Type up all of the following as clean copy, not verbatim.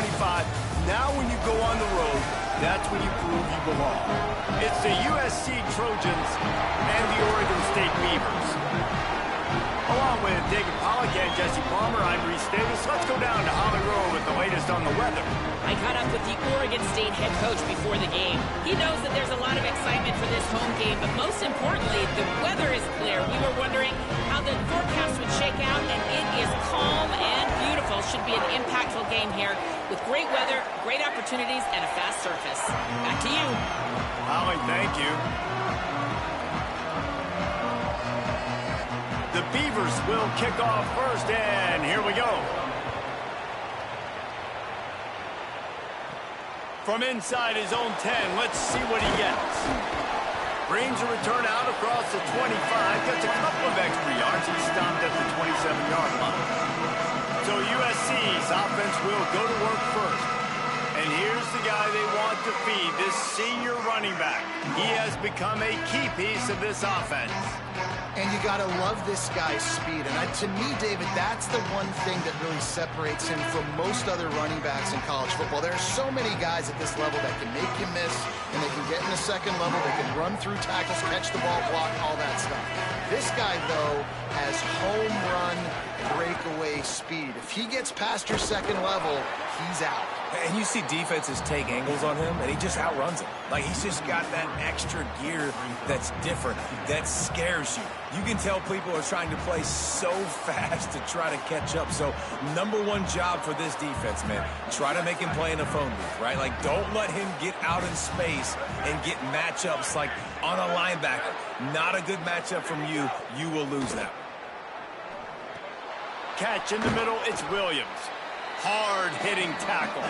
25. Now when you go on the road, that's when you prove you belong. It's the USC Trojans and the Oregon State Beavers. Along with David Pollack and Jesse Palmer, I'm Reese Davis. Let's go down to Holly Rowe with the latest on the weather. I caught up with the Oregon State head coach before the game. He knows that there's a lot of excitement for this home game, but most importantly, the weather is clear. We were wondering how the forecast would shake out, and it is calm and beautiful. Should be an impactful game here with great weather, great opportunities, and a fast surface. Back to you. Holly, thank you. The Beavers will kick off first, and here we go. From inside his own 10, let's see what he gets. Brings a return out across the 25, gets a couple of extra yards. He stopped at the 27-yard line. So USC's offense will go to work first. And here's the guy they want to feed, this senior running back. He has become a key piece of this offense. And you got to love this guy's speed. And to me, David, that's the one thing that really separates him from most other running backs in college football. There are so many guys at this level that can make you miss, and they can get in the second level. They can run through tackles, catch the ball, block, all that stuff. This guy, though, has home run breakaway speed. If he gets past your second level, he's out. And you see defenses take angles on him, and he just outruns them. Like, he's just got that extra gear that's different, that scares you. You can tell people are trying to play so fast to try to catch up. So, number one job for this defense, man, try to make him play in a phone booth, right? Like, don't let him get out in space and get matchups like on a linebacker. Not a good matchup from you. You will lose that. Catch in the middle, it's Williams. Hard-hitting tackle.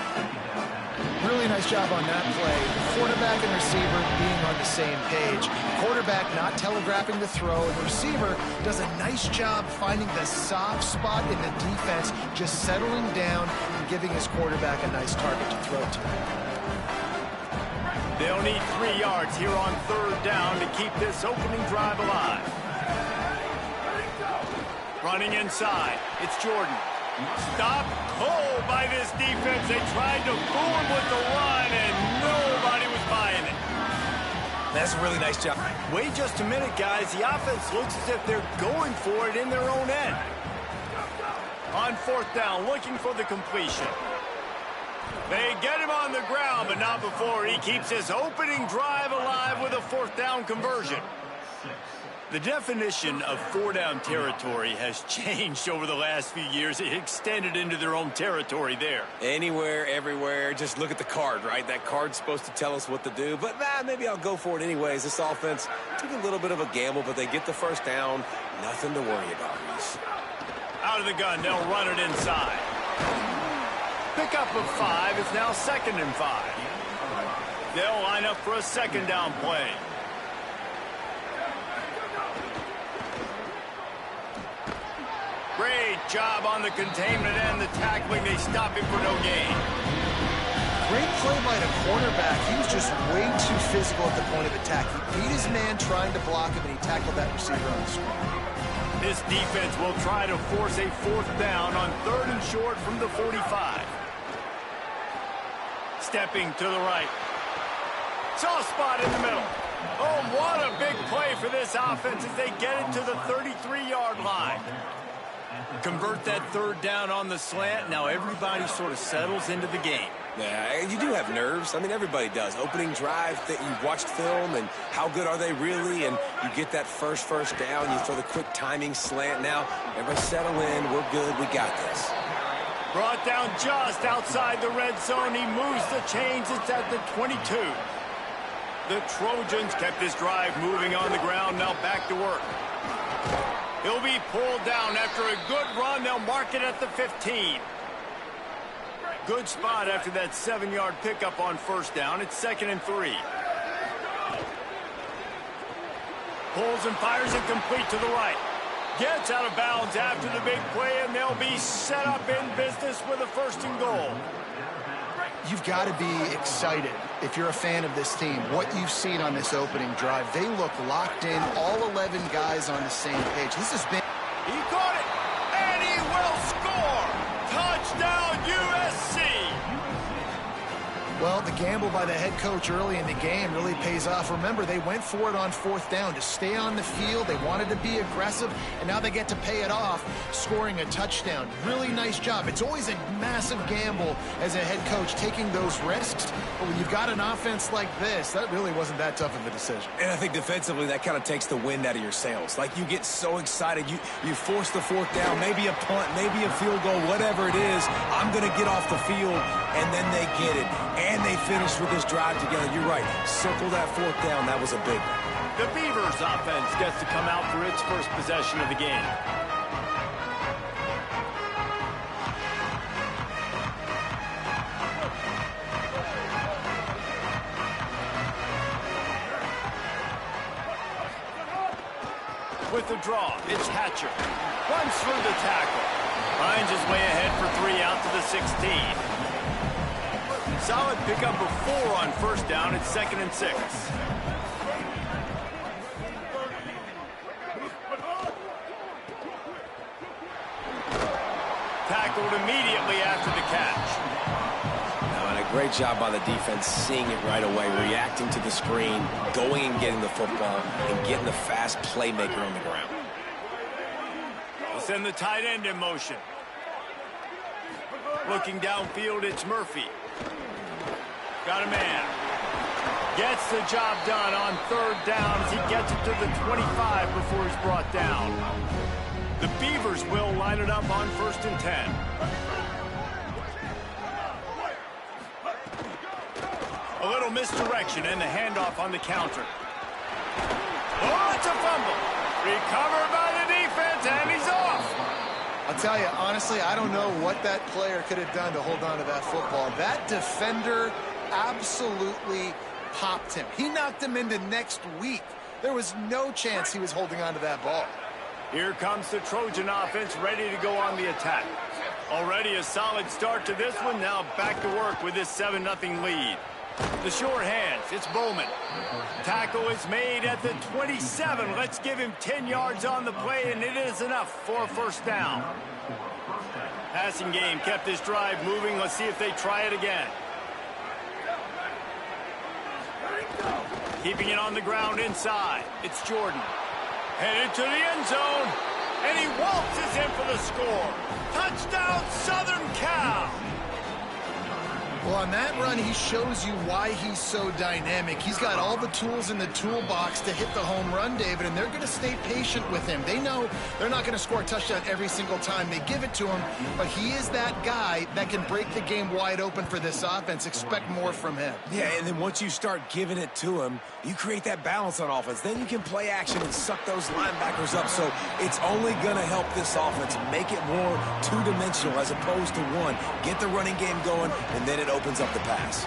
Really nice job on that play. The quarterback and receiver being on the same page. Quarterback not telegraphing the throw, and the receiver does a nice job finding the soft spot in the defense, just settling down and giving his quarterback a nice target to throw to. They'll need 3 yards here on third down to keep this opening drive alive. Running inside, it's Jordan. Stop. Oh, by this defense. They tried to fool him with the run, and nobody was buying it. That's a really nice job. Wait just a minute, guys. The offense looks as if they're going for it in their own end. On fourth down, looking for the completion. They get him on the ground, but not before he keeps his opening drive alive with a fourth down conversion. The definition of four-down territory has changed over the last few years. It extended into their own territory there. Anywhere, everywhere. Just look at the card, right? That card's supposed to tell us what to do. But, maybe I'll go for it anyways. This offense took a little bit of a gamble, but they get the first down. Nothing to worry about, Reese. Out of the gun, they'll run it inside. Pickup of 5. It's now 2nd and 5. They'll line up for a second down play. Great job on the containment and the tackling. They stop him for no gain. Great play by the cornerback. He was just way too physical at the point of attack. He beat his man trying to block him, and he tackled that receiver on the screen. This defense will try to force a fourth down on 3rd and short from the 45. Stepping to the right. Soft spot in the middle. Oh, what a big play for this offense as they get it to the 33-yard line. Convert that third down on the slant. Now everybody sort of settles into the game. Yeah, you do have nerves. I mean, everybody does. Opening drive, you've watched film, and how good are they really? And you get that first down. You throw the quick timing slant. Now, everybody settle in. We're good. We got this. Brought down just outside the red zone. He moves the chains. It's at the 22. The Trojans kept this drive moving on the ground. Now back to work. He'll be pulled down after a good run. They'll mark it at the 15. Good spot after that 7-yard pickup on first down. It's 2nd and 3. Pulls and fires it complete to the right. Gets out of bounds after the big play, and they'll be set up in business with a 1st and goal. You've got to be excited if you're a fan of this team. What you've seen on this opening drive, they look locked in, all 11 guys on the same page. This has been... He caught it, and he will score! Touchdown, USC! Well, the gamble by the head coach early in the game really pays off. Remember, they went for it on 4th down to stay on the field. They wanted to be aggressive, and now they get to pay it off, scoring a touchdown. Really nice job. It's always a massive gamble as a head coach taking those risks, but when you've got an offense like this, that really wasn't that tough of a decision. And I think defensively, that kind of takes the wind out of your sails. Like, you get so excited. You force the 4th down, maybe a punt, maybe a field goal, whatever it is. I'm going to get off the field, and then they get it. And they finished with this drive together. You're right. Circle that 4th down. That was a big one. The Beavers offense gets to come out for its first possession of the game. With the draw, it's Hatcher. Runs through the tackle. Finds his way ahead for 3 out to the 16. Solid pickup of 4 on 1st down. It's 2nd and 6. Tackled immediately after the catch. And a great job by the defense seeing it right away, reacting to the screen, going and getting the football, and getting the fast playmaker on the ground. We'll send the tight end in motion. Looking downfield, it's Murphy. Got a man. Gets the job done on 3rd down as he gets it to the 25 before he's brought down. The Beavers will line it up on 1st and 10. A little misdirection and the handoff on the counter. Oh, it's a fumble. Recovered by the defense, and he's off. I'll tell you, honestly, I don't know what that player could have done to hold on to that football. That defender absolutely popped him. He knocked him into next week. There was no chance he was holding on to that ball. Here comes the Trojan offense ready to go on the attack. Already a solid start to this one. Now back to work with this 7-0 lead. The short hands, it's Bowman. Tackle is made at the 27. Let's give him 10 yards on the play, and it is enough for a 1st down. Passing game kept this drive moving. Let's see if they try it again. Keeping it on the ground inside. It's Jordan. Headed to the end zone. And he waltzes in for the score. Touchdown, Southern Cal. Well, on that run, he shows you why he's so dynamic. He's got all the tools in the toolbox to hit the home run, David, and they're going to stay patient with him. They know they're not going to score a touchdown every single time they give it to him, but he is that guy that can break the game wide open for this offense. Expect more from him. Yeah, and then once you start giving it to him, you create that balance on offense. Then you can play action and suck those linebackers up. So it's only going to help this offense make it more two-dimensional as opposed to one. Get the running game going, and then it opens up the pass.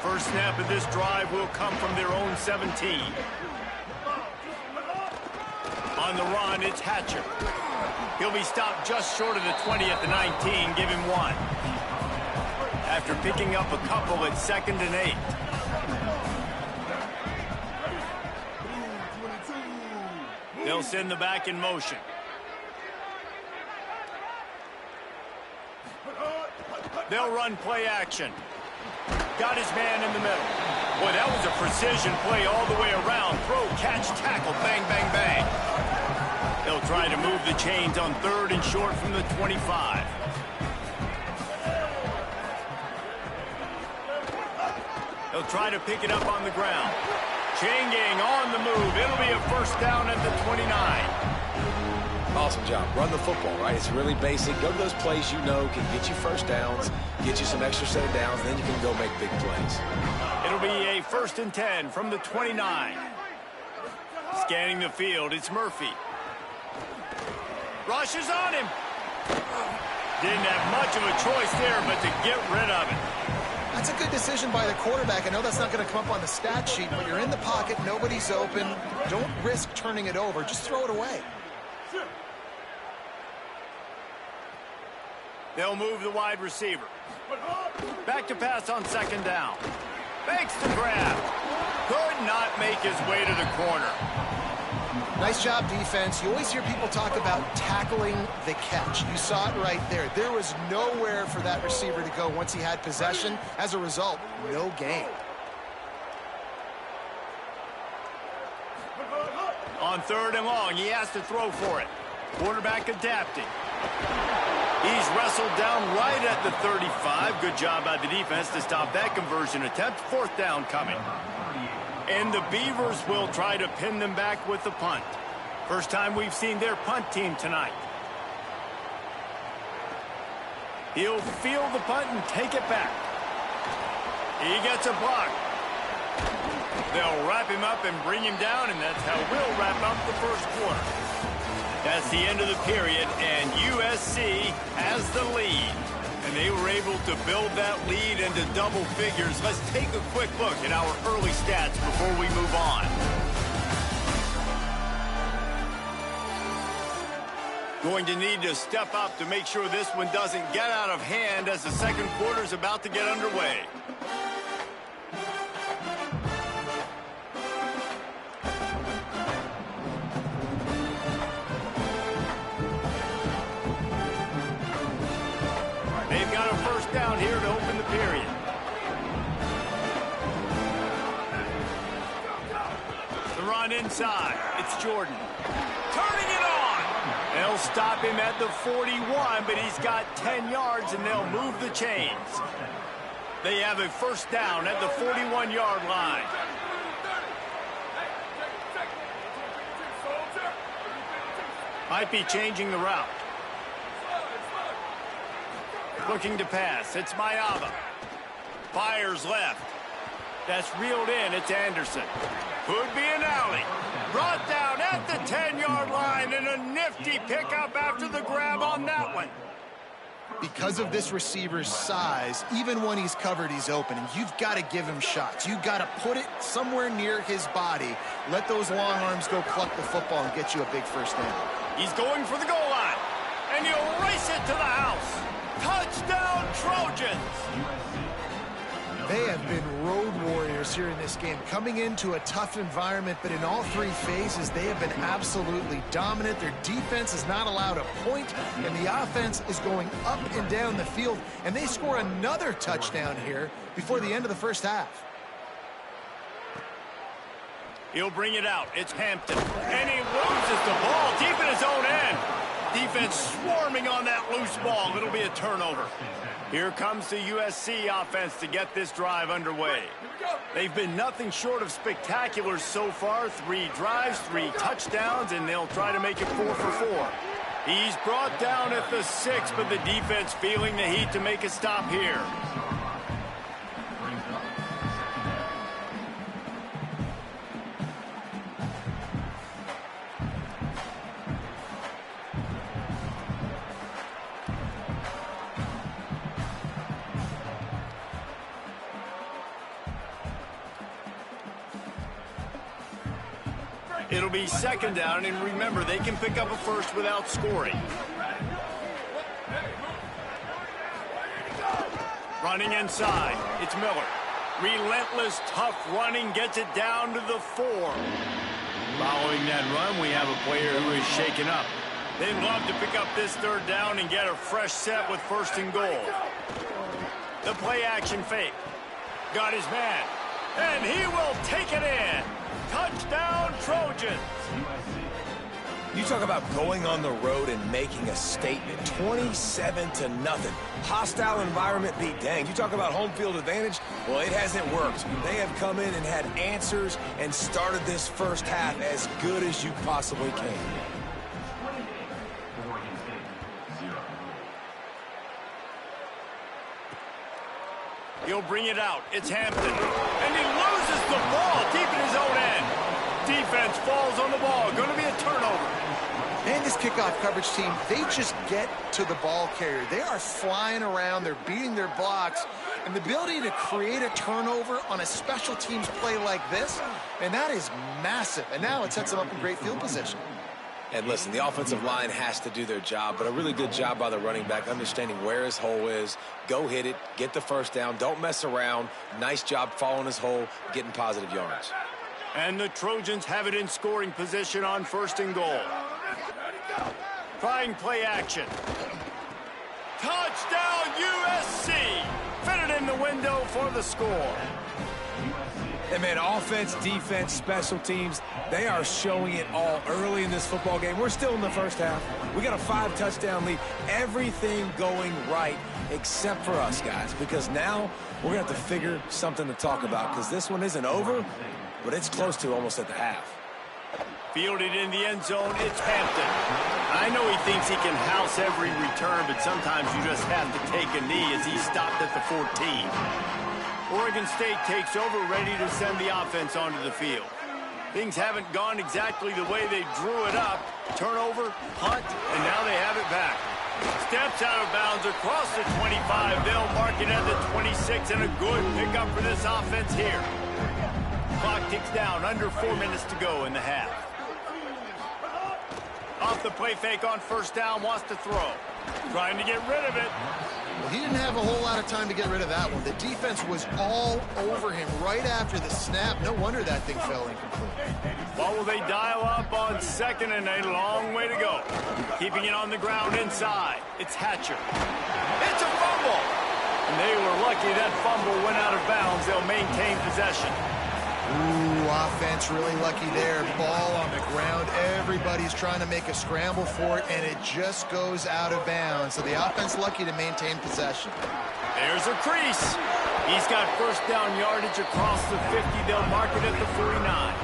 First snap of this drive will come from their own 17. On the run, it's Hatcher. He'll be stopped just short of the 20 at the 19. Give him 1. After picking up a couple, it's 2nd and 8. They'll send the back in motion. They'll run play action. Got his man in the middle. Boy, that was a precision play all the way around. Throw, catch, tackle, bang, bang, bang. They'll try to move the chains on 3rd and short from the 25. They'll try to pick it up on the ground. Chain gang on the move. It'll be a 1st down at the 29. Awesome job. Run the football, right? It's really basic. Go to those plays you know can get you 1st downs, get you some extra set of downs, then you can go make big plays. It'll be a 1st and 10 from the 29. Scanning the field, it's Murphy. Rushes on him. Didn't have much of a choice there, but to get rid of it. That's a good decision by the quarterback. I know that's not going to come up on the stat sheet, but you're in the pocket, nobody's open. Don't risk turning it over. Just throw it away. They'll move the wide receiver. Back to pass on 2nd down. Fakes the grab. Could not make his way to the corner. Nice job, defense. You always hear people talk about tackling the catch. You saw it right there. There was nowhere for that receiver to go once he had possession. As a result, no gain. On 3rd and long, he has to throw for it. Quarterback adapting. He's wrestled down right at the 35. Good job by the defense to stop that conversion attempt. 4th down coming. And the Beavers will try to pin them back with the punt. First time we've seen their punt team tonight. He'll field the punt and take it back. He gets a block. They'll wrap him up and bring him down, and that's how we'll wrap up the first quarter. That's the end of the period, and USC has the lead. And they were able to build that lead into double figures. Let's take a quick look at our early stats before we move on. Going to need to step up to make sure this one doesn't get out of hand as the second quarter is about to get underway. They've got a first down here to open the period. The run inside. It's Jordan. Turning it on. They'll stop him at the 41, but he's got 10 yards, and they'll move the chains. They have a first down at the 41-yard line. Might be changing the route. Looking to pass. It's Mayava. Fires left. That's reeled in. It's Anderson. Could be an alley. Brought down at the 10-yard line, and a nifty pickup after the grab on that one. Because of this receiver's size, even when he's covered, he's open. And you've got to give him shots. You've got to put it somewhere near his body. Let those long arms go pluck the football and get you a big first down. He's going for the goal line, and he'll race it to the house. Touchdown, Trojans! They have been road warriors here in this game, coming into a tough environment, but in all three phases, they have been absolutely dominant. Their defense is not allowed a point, and the offense is going up and down the field, and they score another touchdown here before the end of the first half. He'll bring it out. It's Hampton, and he loses the ball deep in his own end. Defense swarming on that loose ball. It'll be a turnover. Here comes the USC offense to get this drive underway. They've been nothing short of spectacular so far. 3 drives, 3 touchdowns, and they'll try to make it 4 for 4. He's brought down at the 6, but the defense feeling the heat to make a stop here. It'll be second down, and remember, they can pick up a first without scoring. Running inside, it's Miller. Relentless, tough running, gets it down to the 4. Following that run, we have a player who is shaken up. They'd love to pick up this third down and get a fresh set with first and goal. The play action fake. Got his man, and he will take it in. Touchdown, Trojans. You talk about going on the road and making a statement. 27-0. Hostile environment be danged. You talk about home field advantage. Well, it hasn't worked. They have come in and had answers and started this first half as good as you possibly can. He'll bring it out. It's Hampton. And he loses the ball deep in his own end. Defense falls on the ball. Going to be a turnover. And this kickoff coverage team, they just get to the ball carrier. They are flying around. They're beating their blocks. And the ability to create a turnover on a special teams play like this, and that is massive. And now it sets them up in great field position. And listen, the offensive line has to do their job, but a really good job by the running back, understanding where his hole is. Go hit it, get the first down, don't mess around. Nice job following his hole, getting positive yards. And the Trojans have it in scoring position on 1st and goal. Trying play action. Touchdown USC! Fitted in the window for the score. And man, offense, defense, special teams, they are showing it all early in this football game. We're still in the first half. We got a 5-touchdown lead. Everything going right except for us, guys, because now we're going to have to figure something to talk about because this one isn't over, but it's close to almost at the half. Fielded in the end zone, it's Hampton. I know he thinks he can house every return, but sometimes you just have to take a knee as he stopped at the 14. Oregon State takes over, ready to send the offense onto the field. Things haven't gone exactly the way they drew it up. Turnover, punt, and now they have it back. Steps out of bounds across the 25. They'll mark it at the 26, and a good pickup for this offense here. Clock ticks down, under 4 minutes to go in the half. Off the play fake on 1st down, wants to throw. Trying to get rid of it. Well, he didn't have a whole lot of time to get rid of that one. The defense was all over him right after the snap. No wonder that thing fell incomplete. What will they dial up on 2nd and a long way to go? Keeping it on the ground inside. It's Hatcher. It's a fumble. And they were lucky that fumble went out of bounds. They'll maintain possession. Ooh, offense really lucky there. Ball on the ground. Everybody's trying to make a scramble for it, and it just goes out of bounds. So the offense lucky to maintain possession. There's a crease. He's got 1st down yardage across the 50. They'll mark it at the 49.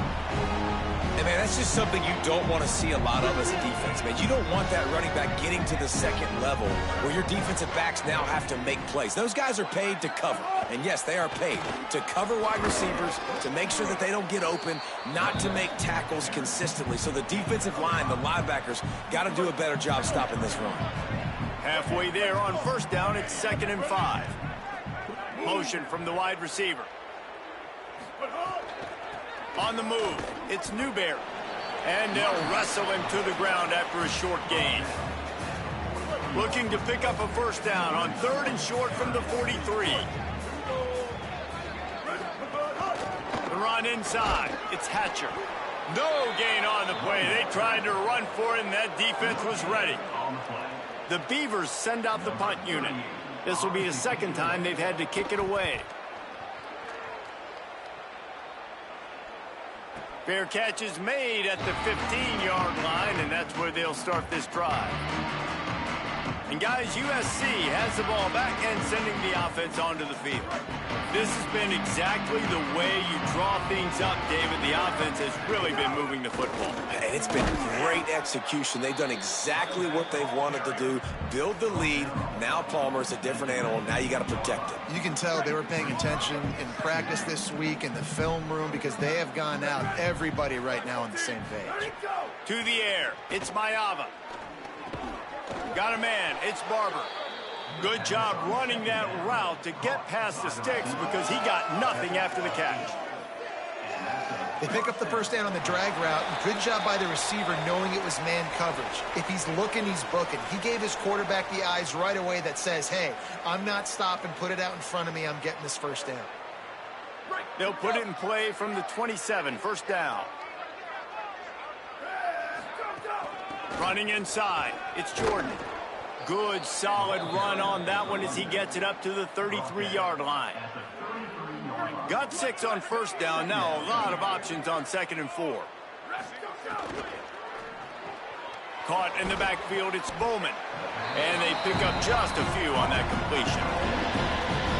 And, man, that's just something you don't want to see a lot of as a defense, man. You don't want that running back getting to the 2nd level where your defensive backs now have to make plays. Those guys are paid to cover. And, yes, they are paid to cover wide receivers, to make sure that they don't get open, not to make tackles consistently. So the defensive line, the linebackers, got to do a better job stopping this run. Halfway there on 1st down, it's 2nd and 5. Motion from the wide receiver. On the move, it's Newberry. And they'll wrestle him to the ground after a short gain. Looking to pick up a 1st down on 3rd and short from the 43. The run inside, it's Hatcher. No gain on the play. They tried to run for it, and that defense was ready. The Beavers send out the punt unit. This will be the 2nd time they've had to kick it away. Fair catch is made at the 15-yard line, and that's where they'll start this drive. And guys, USC has the ball back and sending the offense onto the field. This has been exactly the way you draw things up, David. The offense has really been moving the football. And it's been great execution. They've done exactly what they've wanted to do. Build the lead. Now Palmer's a different animal. Now you got to protect it. You can tell they were paying attention in practice this week in the film room because they have gone out, everybody right now on the same page. To the air. It's Mayava. Got a man. It's Barber. Good job running that route to get past the sticks because he got nothing after the catch. They pick up the 1st down on the drag route. Good job by the receiver knowing it was man coverage. If he's looking, he's booking. He gave his quarterback the eyes right away that says, hey, I'm not stopping. Put it out in front of me. I'm getting this 1st down. They'll put it in play from the 27, 1st down. Running inside, it's Jordan. Good, solid run on that one as he gets it up to the 33-yard line. Got 6 on 1st down. Now a lot of options on 2nd and 4. Caught in the backfield, it's Bowman. And they pick up just a few on that completion.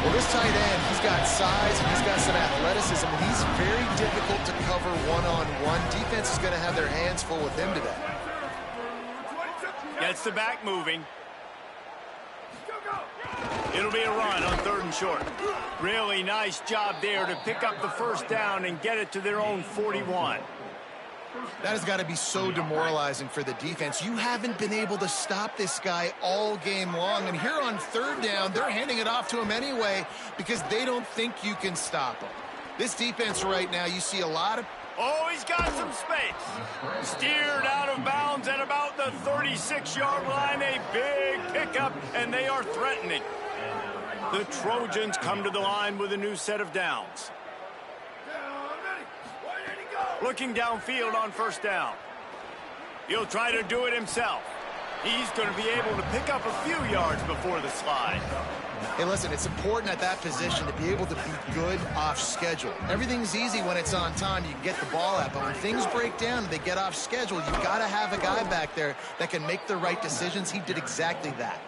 Well, this tight end, he's got size and he's got some athleticism. And he's very difficult to cover one-on-one. Defense is going to have their hands full with him today. Gets the back moving. It'll be a run on 3rd and short. Really nice job there to pick up the 1st down and get it to their own 41. That has got to be so demoralizing for the defense. You haven't been able to stop this guy all game long. And here on 3rd down, they're handing it off to him anyway because they don't think you can stop him. This defense right now, you see a lot of... Oh, he's got some space. Steered out of bounds at about the 36-yard line. A big pickup, and they are threatening. The Trojans come to the line with a new set of downs. Looking downfield on first down. He'll try to do it himself. He's going to be able to pick up a few yards before the slide. Hey, listen, it's important at that position to be able to be good off schedule. Everything's easy when it's on time. You can get the ball out. But when things break down and they get off schedule, you've got to have a guy back there that can make the right decisions. He did exactly that.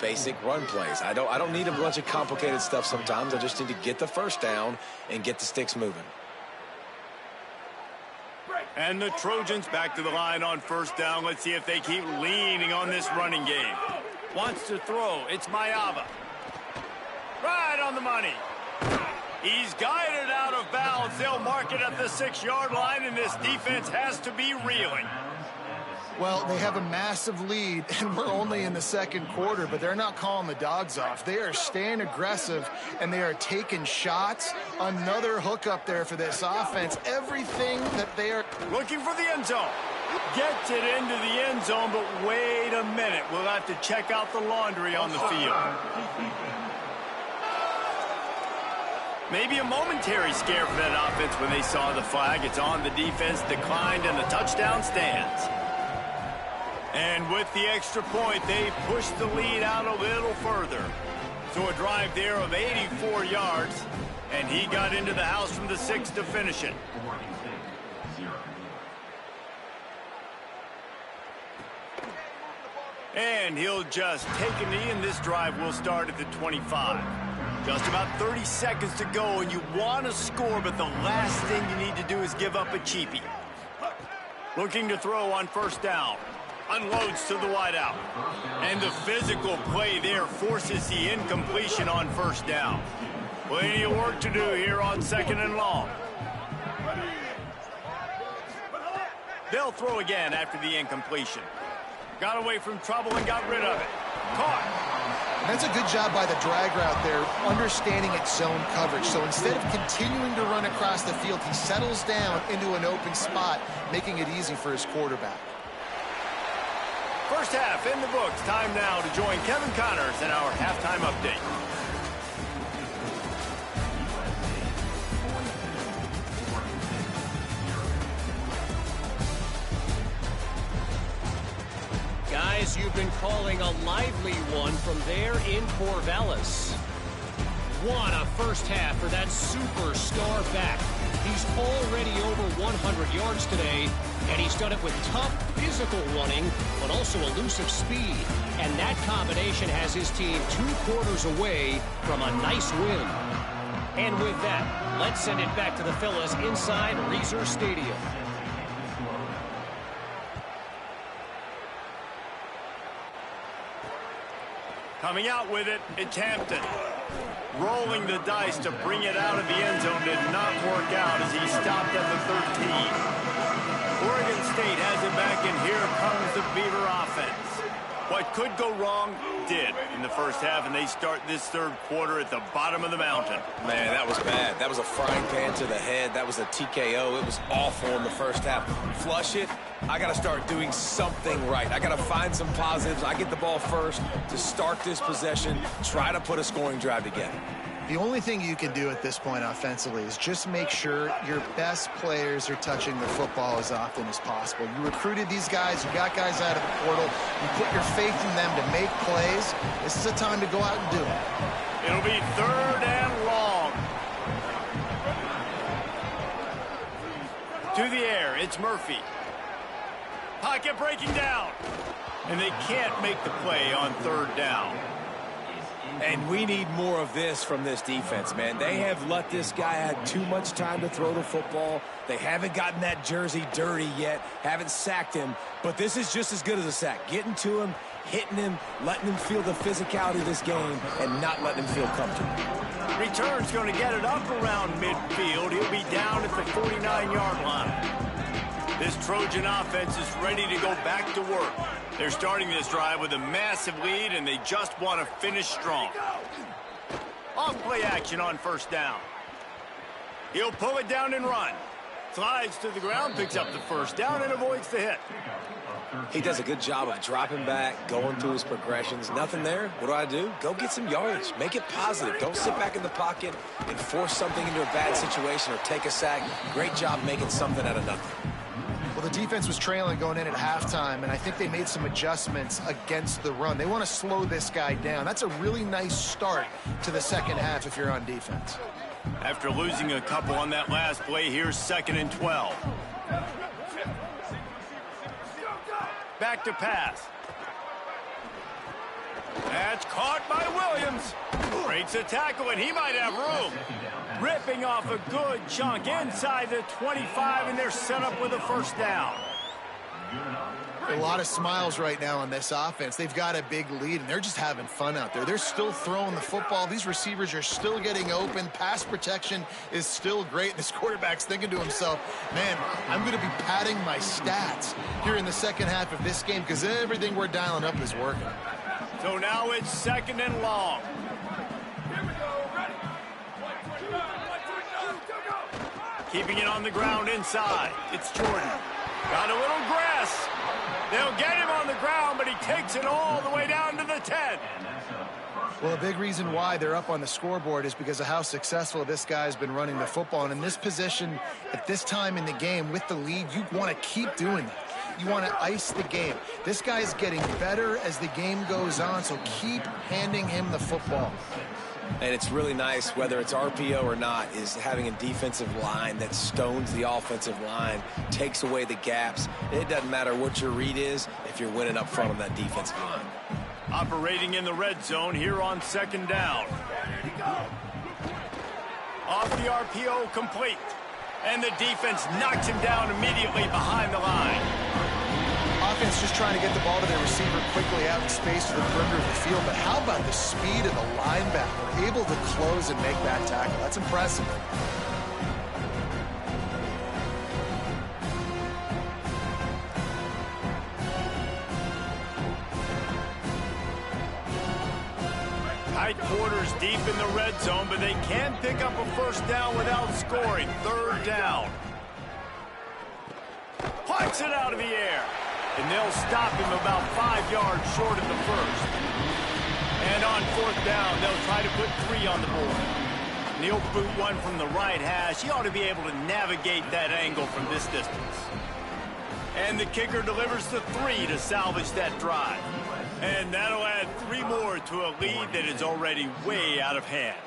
Basic run plays. I don't need a bunch of complicated stuff sometimes. I just need to get the first down and get the sticks moving. And the Trojans back to the line on first down. Let's see if they keep leaning on this running game. Wants to throw. It's Mayava. Right on the money. He's guided out of bounds. They'll mark it at the 6-yard line, and this defense has to be reeling. Well, they have a massive lead, and we're only in the second quarter, but they're not calling the dogs off. They are staying aggressive, and they are taking shots. Another hook up there for this offense. Everything that they are... Looking for the end zone. Gets it into the end zone, but wait a minute. We'll have to check out the laundry on the field. Maybe a momentary scare for that offense when they saw the flag. It's on, the defense declined, and the touchdown stands. And with the extra point, they pushed the lead out a little further. So a drive there of 84 yards, and he got into the house from the 6 to finish it. And he'll just take a knee, and this drive will start at the 25. Just about 30 seconds to go, and you want to score, but the last thing you need to do is give up a cheapie. Looking to throw on first down. Unloads to the wideout. And the physical play there forces the incompletion on first down. Plenty of work to do here on 2nd and long. They'll throw again after the incompletion. Got away from trouble and got rid of it. Caught. That's a good job by the drag route there, understanding its zone coverage. So instead of continuing to run across the field, he settles down into an open spot, making it easy for his quarterback. First half in the books. Time now to join Kevin Connors in our halftime update. Guys, you've been calling a lively one from there in Corvallis. What a first half for that superstar back. He's already over 100 yards today, and he's done it with tough physical running, but also elusive speed. And that combination has his team 2 quarters away from a nice win. And with that, let's send it back to the fellas inside Reser Stadium. Coming out with it, it's Hampton. Rolling the dice to bring it out of the end zone did not work out as he stopped at the 13. Oregon State has it back, and here comes the Beaver offense. What could go wrong did in the first half, and they start this third quarter at the bottom of the mountain. Man, that was bad. That was a frying pan to the head. That was a TKO. It was awful in the first half. Flush it. I got to start doing something right. I got to find some positives. I get the ball first to start this possession, try to put a scoring drive together. The only thing you can do at this point offensively is just make sure your best players are touching the football as often as possible. You recruited these guys, you got guys out of the portal, you put your faith in them to make plays. This is a time to go out and do it. It'll be 3rd and long. To the air, it's Murphy. Pocket breaking down. And they can't make the play on 3rd down. And we need more of this from this defense, man. They have let this guy have too much time to throw the football. They haven't gotten that jersey dirty yet, haven't sacked him. But this is just as good as a sack. Getting to him, hitting him, letting him feel the physicality of this game, and not letting him feel comfortable. Return's going to get it up around midfield. He'll be down at the 49-yard line. This Trojan offense is ready to go back to work. They're starting this drive with a massive lead, and they just want to finish strong. Off play action on 1st down. He'll pull it down and run. Slides to the ground, picks up the first down, and avoids the hit. He does a good job of dropping back, going through his progressions. Nothing there. What do? Go get some yardage. Make it positive. Don't sit back in the pocket and force something into a bad situation or take a sack. Great job making something out of nothing. Well, the defense was trailing going in at halftime, and I think they made some adjustments against the run. They want to slow this guy down. That's a really nice start to the second half if you're on defense. After losing a couple on that last play, here's 2nd and 12. Back to pass. That's caught by Williams. Breaks a tackle, and he might have room. Ripping off a good chunk inside the 25, and they're set up with a first down. A lot of smiles right now on this offense. They've got a big lead, and they're just having fun out there. They're still throwing the football. These receivers are still getting open. Pass protection is still great. And this quarterback's thinking to himself, man, I'm going to be padding my stats here in the second half of this game because everything we're dialing up is working. So now it's 2nd and long. Keeping it on the ground inside. It's Jordan. Got a little grass. They'll get him on the ground, but he takes it all the way down to the 10. Well, a big reason why they're up on the scoreboard is because of how successful this guy's been running the football. And in this position, at this time in the game, with the lead, you want to keep doing that. You want to ice the game. This guy's getting better as the game goes on, so keep handing him the football. And it's really nice, whether it's RPO or not, is having a defensive line that stones the offensive line, takes away the gaps. It doesn't matter what your read is if you're winning up front on that defensive line. Operating in the red zone here on 2nd down. Off the RPO, complete. And the defense knocks him down immediately behind the line. Offense just trying to get the ball to their receiver quickly out in space to the perimeter of the field. But how about the speed of the linebacker? Able to close and make that tackle. That's impressive. Tight quarters deep in the red zone, but they can pick up a first down without scoring. 3rd down. Punts it out of the air. And they'll stop him about 5 yards short of the first. And on 4th down, they'll try to put 3 on the board. And he'll boot one from the right hash. He ought to be able to navigate that angle from this distance. And the kicker delivers the 3 to salvage that drive. And that'll add 3 more to a lead that is already way out of hand.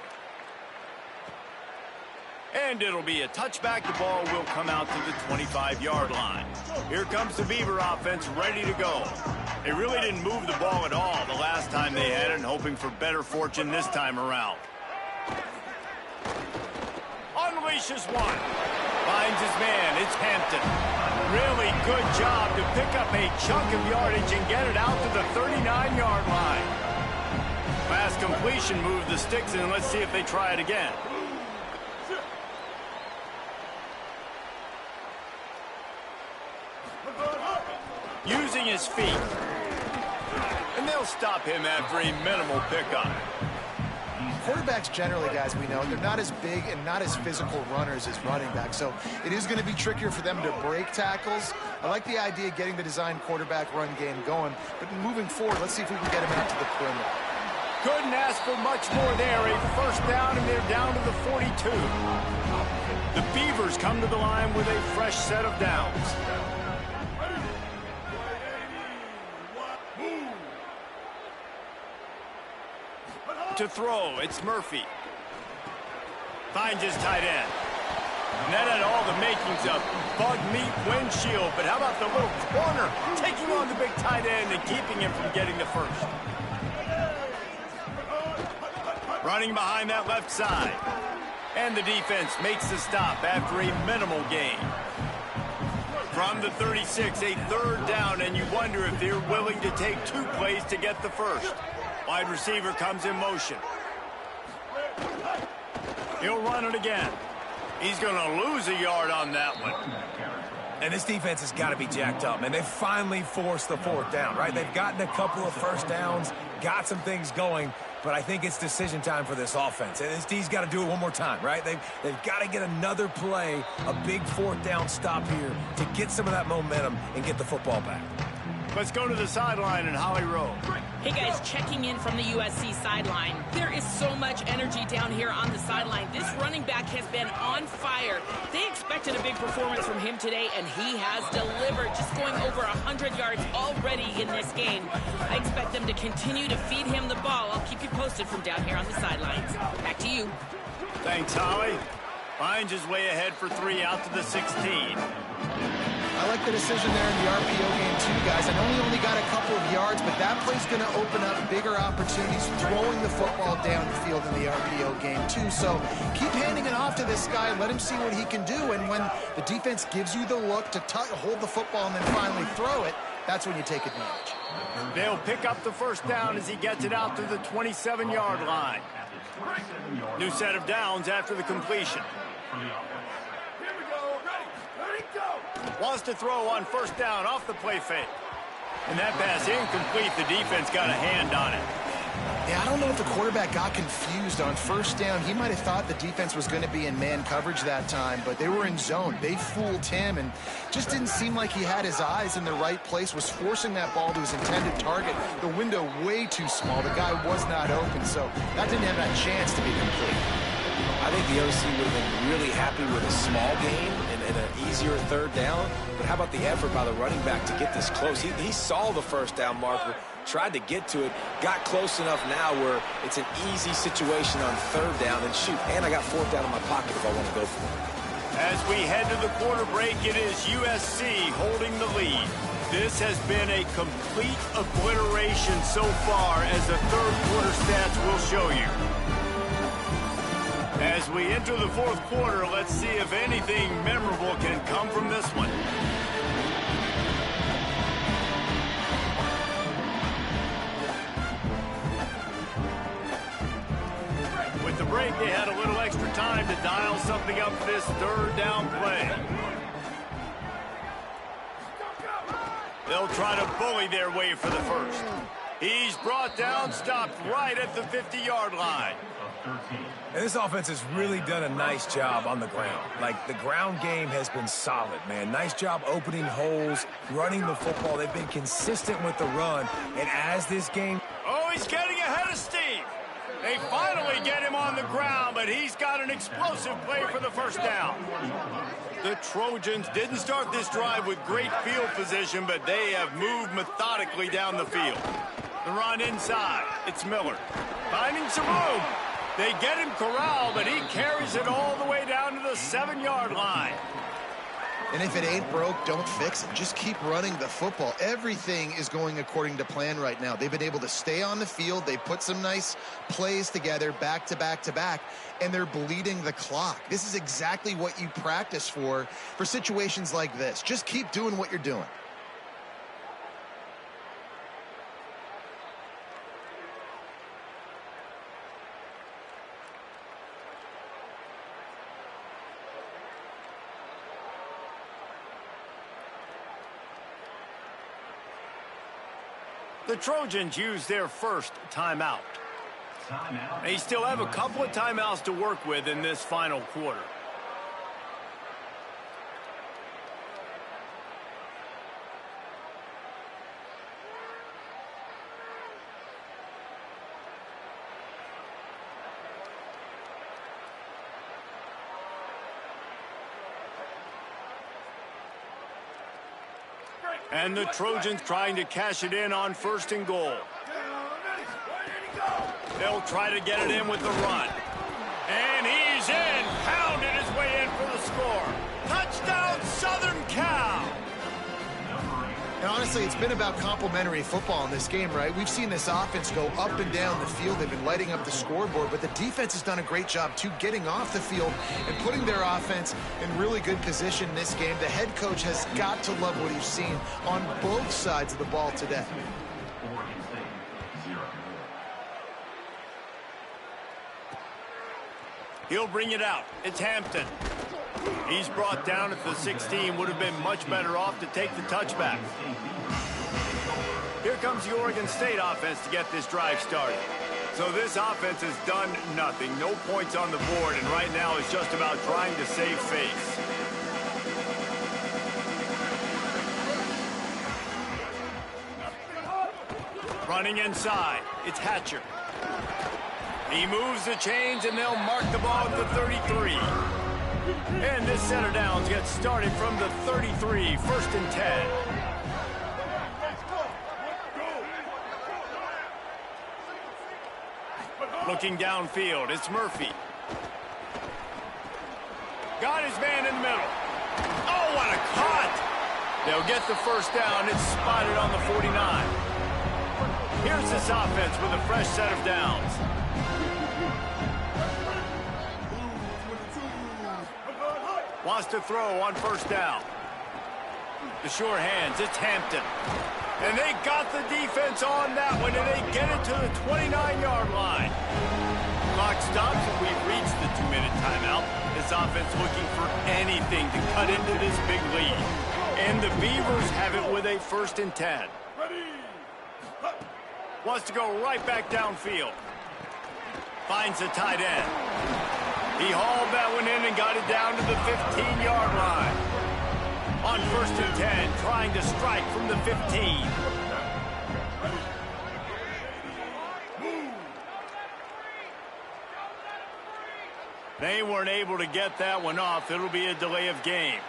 And it'll be a touchback. The ball will come out to the 25-yard line. Here comes the Beaver offense ready to go. They really didn't move the ball at all the last time they had it, and hoping for better fortune this time around. Unleashes one. Finds his man. It's Hampton. Really good job to pick up a chunk of yardage and get it out to the 39-yard line. Last completion moved the sticks, and let's see if they try it again. Using his feet. And they'll stop him after a minimal pickup. Quarterbacks generally, guys, we know, they're not as big and not as physical runners as running backs, so it is going to be trickier for them to break tackles. I like the idea of getting the design quarterback run game going, but moving forward, let's see if we can get him out to the perimeter. Couldn't ask for much more there. A first down, and they're down to the 42. The Beavers come to the line with a fresh set of downs. To throw, it's Murphy. Finds his tight end. And that had all the makings of bug meat windshield, but how about the little corner taking on the big tight end and keeping him from getting the first? Running behind that left side. And the defense makes the stop after a minimal gain. From the 36, a 3rd down, and you wonder if they're willing to take 2 plays to get the first. Wide receiver comes in motion. He'll run it again. He's going to lose a yard on that one. And this defense has got to be jacked up, man. They finally forced the 4th down, right? They've gotten a couple of first downs, got some things going. but I think it's decision time for this offense. And this D's got to do it one more time, right? They've got to get another play, a big fourth down stop here to get some of that momentum and get the football back. Let's go to the sideline in Holly Rowe. Hey guys, checking in from the USC sideline. There is so much energy down here on the sideline. This running back has been on fire. They expected a big performance from him today, and he has delivered, just going over 100 yards already in this game. I expect them to continue to feed him the ball. I'll keep you posted from down here on the sidelines. Back to you. Thanks, Holly. Finds his way ahead for 3 out to the 16. I like the decision there in the RPO game too, guys. I know he only got a couple of yards, but that play's going to open up bigger opportunities throwing the football down the field in the RPO game too. So keep handing it off to this guy. Let him see what he can do. And when the defense gives you the look to hold the football and then finally throw it, that's when you take advantage. They'll pick up the first down as he gets it out to the 27-yard line. New set of downs after the completion. Wants to throw on first down off the play fake. And that pass incomplete. The defense got a hand on it. Yeah, I don't know if the quarterback got confused on first down. He might have thought the defense was going to be in man coverage that time, but they were in zone. They fooled him and just didn't seem like he had his eyes in the right place, was forcing that ball to his intended target. The window way too small. The guy was not open, so that didn't have that chance to be complete. I think the OC would have been really happy with a small gain and an easier third down. But how about the effort by the running back to get this close? He saw the first down marker, tried to get to it, got close enough now where it's an easy situation on third down. And shoot, and I got fourth down in my pocket if I want to go for it. As we head to the quarter break, it is USC holding the lead. This has been a complete obliteration so far, as the third quarter stats will show you. As we enter the fourth quarter, let's see if anything memorable can come from this one. With the break, they had a little extra time to dial something up for this third down play. They'll try to bully their way for the first. He's brought down, stopped right at the 50-yard line. And this offense has really done a nice job on the ground. Like, the ground game has been solid, man. Nice job opening holes, running the football. They've been consistent with the run. And as this game... Oh, he's getting ahead of Steve. They finally get him on the ground, but he's got an explosive play for the first down. The Trojans didn't start this drive with great field position, but they have moved methodically down the field. The run inside. It's Miller. Finding some room. They get him corralled, but he carries it all the way down to the 7-yard line. And if it ain't broke, don't fix it. Just keep running the football. Everything is going according to plan right now. They've been able to stay on the field. They put some nice plays together, back to back to back, and they're bleeding the clock. This is exactly what you practice for situations like this. Just keep doing what you're doing. The Trojans use their first timeout. They still have a couple of timeouts to work with in this final quarter. And the Trojans trying to cash it in on first and goal. They'll try to get it in with the run. And he's in. Pounded his way in for the score. Touchdown, Southern Cal. And honestly, it's been about complementary football in this game, right? We've seen this offense go up and down the field. They've been lighting up the scoreboard, but the defense has done a great job, too, getting off the field and putting their offense in really good position in this game. The head coach has got to love what he's seen on both sides of the ball today. He'll bring it out. It's Hampton. He's brought down at the 16. Would have been much better off to take the touchback. Here comes the Oregon State offense to get this drive started. So this offense has done nothing. No points on the board, and right now it's just about trying to save face. Running inside, it's Hatcher. He moves the chains, and they'll mark the ball at the 33. And this set of downs gets started from the 33, 1st and 10. Looking downfield, it's Murphy. Got his man in the middle. Oh, what a cut! They'll get the first down. It's spotted on the 49. Here's this offense with a fresh set of downs. Wants to throw on 1st down. The sure hands, it's Hampton. And they got the defense on that one, and they get it to the 29-yard line. Clock stops, and we've reached the 2-minute timeout. This offense looking for anything to cut into this big lead. And the Beavers have it with a 1st and 10. Wants to go right back downfield. Finds the tight end. He hauled that one in and got it down to the 15-yard line. On 1st and 10, trying to strike from the 15. They weren't able to get that one off. It'll be a delay of game.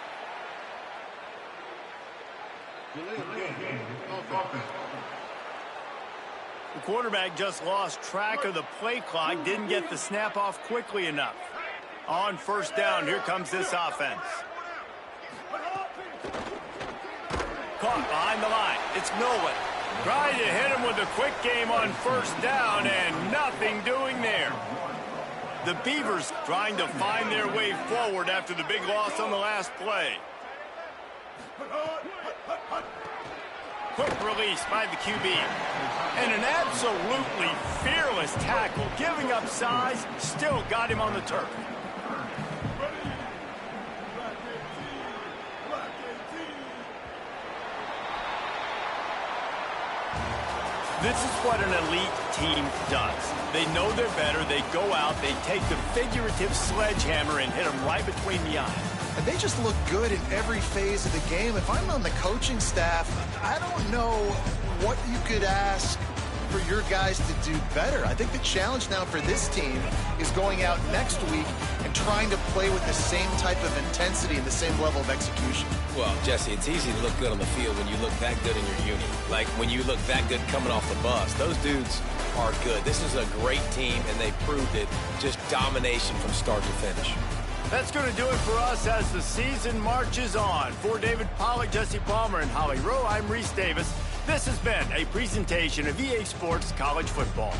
The quarterback just lost track of the play clock, didn't get the snap off quickly enough. On 1st down, here comes this offense. Caught behind the line. It's Nolan. Trying to hit him with a quick game on 1st down, and nothing doing there. The Beavers trying to find their way forward after the big loss on the last play. Quick release by the QB. And an absolutely fearless tackle. Giving up size, still got him on the turf. This is what an elite team does. They know they're better. They go out. They take the figurative sledgehammer and hit them right between the eyes. And they just look good in every phase of the game. If I'm on the coaching staff, I don't know what you could ask for your guys to do better. I think the challenge now for this team is going out next week and trying to play with the same type of intensity and the same level of execution. Well, Jesse, it's easy to look good on the field when you look that good in your uni. Like when you look that good coming off the bus. Those dudes are good. This is a great team, and they proved it. Just domination from start to finish. That's going to do it for us as the season marches on. For David Pollack, Jesse Palmer, and Holly Rowe, I'm Reese Davis. This has been a presentation of EA Sports College Football.